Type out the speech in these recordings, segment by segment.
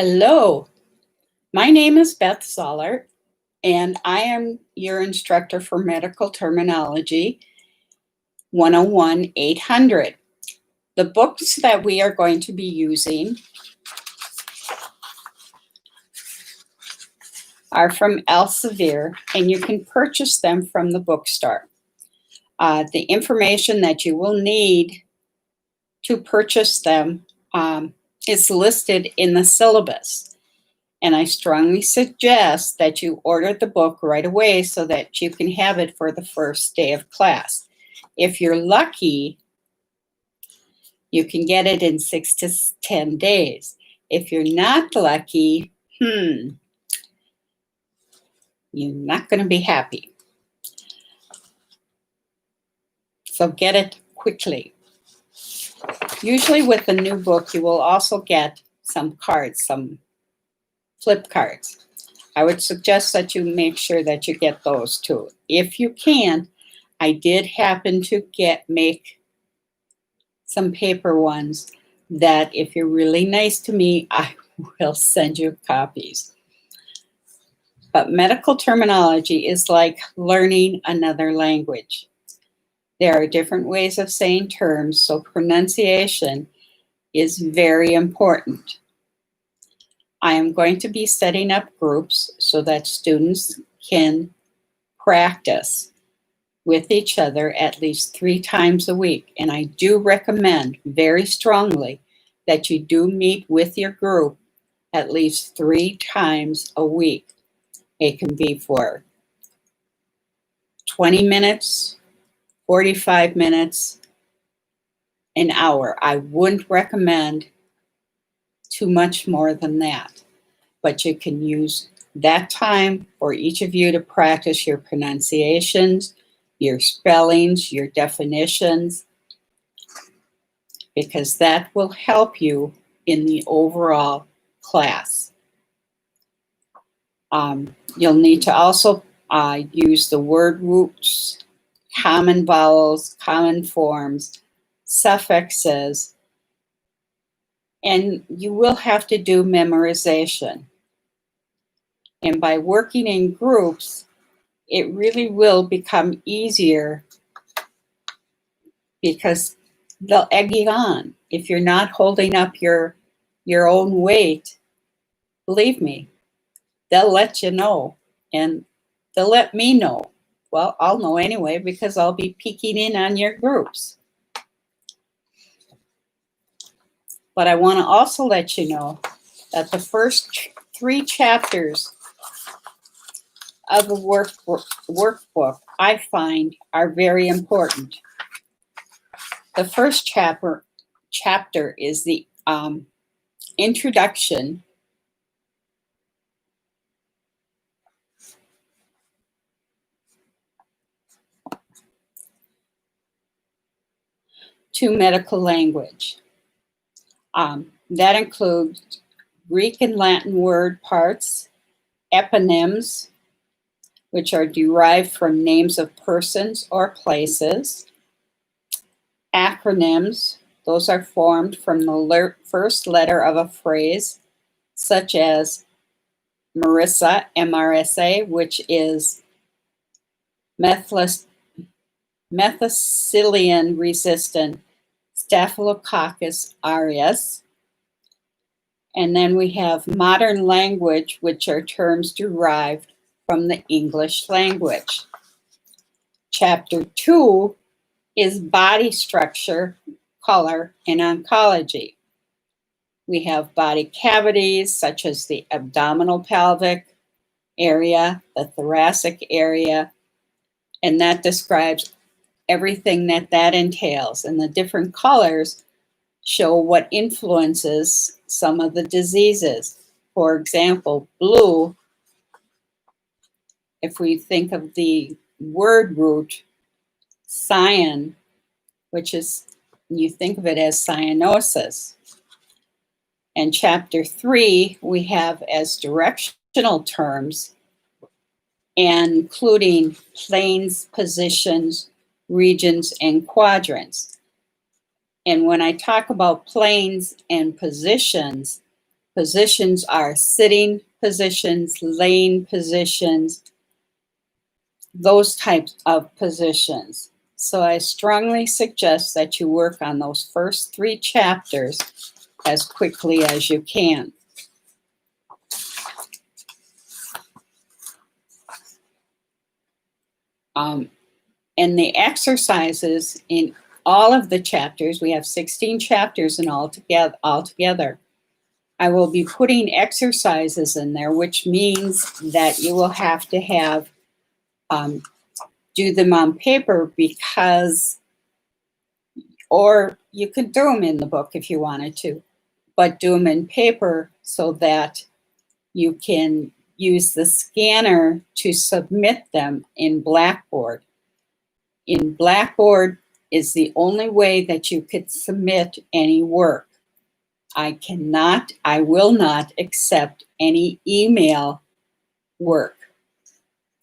Hello, my name is Beth Zollert, and I am your instructor for Medical Terminology 101 800. The books that we are going to be using are from Elsevier, and you can purchase them from the bookstore. The information that you will need to purchase them is listed in the syllabus. And I strongly suggest that you order the book right away so that you can have it for the first day of class. If you're lucky, you can get it in 6 to 10 days. If you're not lucky, you're not going to be happy. So get it quickly. Usually with the new book, you will also get some cards, some flip cards. I would suggest that you make sure that you get those too. If you can, I did happen to make some paper ones that if you're really nice to me, I will send you copies. But medical terminology is like learning another language. There are different ways of saying terms, so pronunciation is very important. I am going to be setting up groups so that students can practice with each other at least 3 times a week. And I do recommend very strongly that you do meet with your group at least 3 times a week. It can be for 20 minutes, 45 minutes, an hour. I wouldn't recommend too much more than that, but you can use that time for each of you to practice your pronunciations, your spellings, your definitions, because that will help you in the overall class. You'll need to also use the word roots, common vowels, common forms, suffixes, and you will have to do memorization. And by working in groups, it really will become easier because they'll egg you on. If you're not holding up your own weight, believe me, they'll let you know, and they'll let me know. Well, I'll know anyway because I'll be peeking in on your groups. But I want to also let you know that the first 3 chapters of the workbook I find are very important. The first chapter is the introduction to medical language. That includes Greek and Latin word parts, eponyms, which are derived from names of persons or places, acronyms, those are formed from the first letter of a phrase, such as MRSA, MRSA, which is methicillin-resistant Staphylococcus aureus. And then we have modern language, which are terms derived from the English language. Chapter 2 is body structure, color, and oncology. We have body cavities such as the abdominal pelvic area, the thoracic area, and that describes everything that entails. And the different colors show what influences some of the diseases. For example, blue, if we think of the word root, cyan, which is, you think of it as cyanosis. And chapter 3, we have as directional terms, and including planes, positions, regions, and quadrants. And when I talk about planes and positions, Positions are sitting positions, laying positions, those types of positions. So I strongly suggest that you work on those first 3 chapters as quickly as you can. And the exercises in all of the chapters, we have 16 chapters in altogether. I will be putting exercises in there, which means that you will have to have do them on paper because, or you could do them in the book if you wanted to, but do them in paper so that you can use the scanner to submit them in Blackboard. In Blackboard is the only way that you could submit any work. I will not accept any email work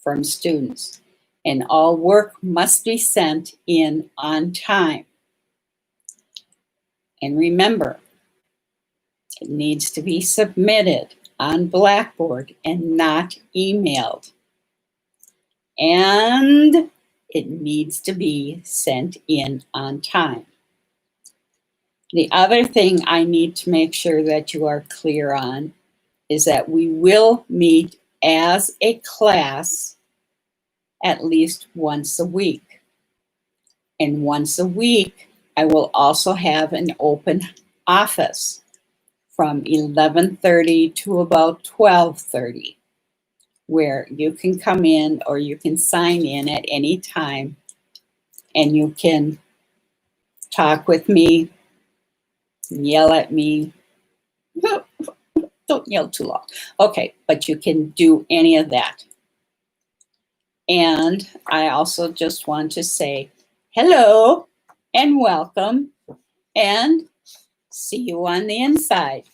from students, and all work must be sent in on time. And remember, it needs to be submitted on Blackboard and not emailed. And it needs to be sent in on time. The other thing I need to make sure that you are clear on is that we will meet as a class at least once a week. And once a week, I will also have an open office from 11:30 to about 12:30, where you can come in or you can sign in at any time and you can talk with me, yell at me. Don't yell too loud. Okay, but you can do any of that. And I also just want to say hello and welcome and see you on the inside.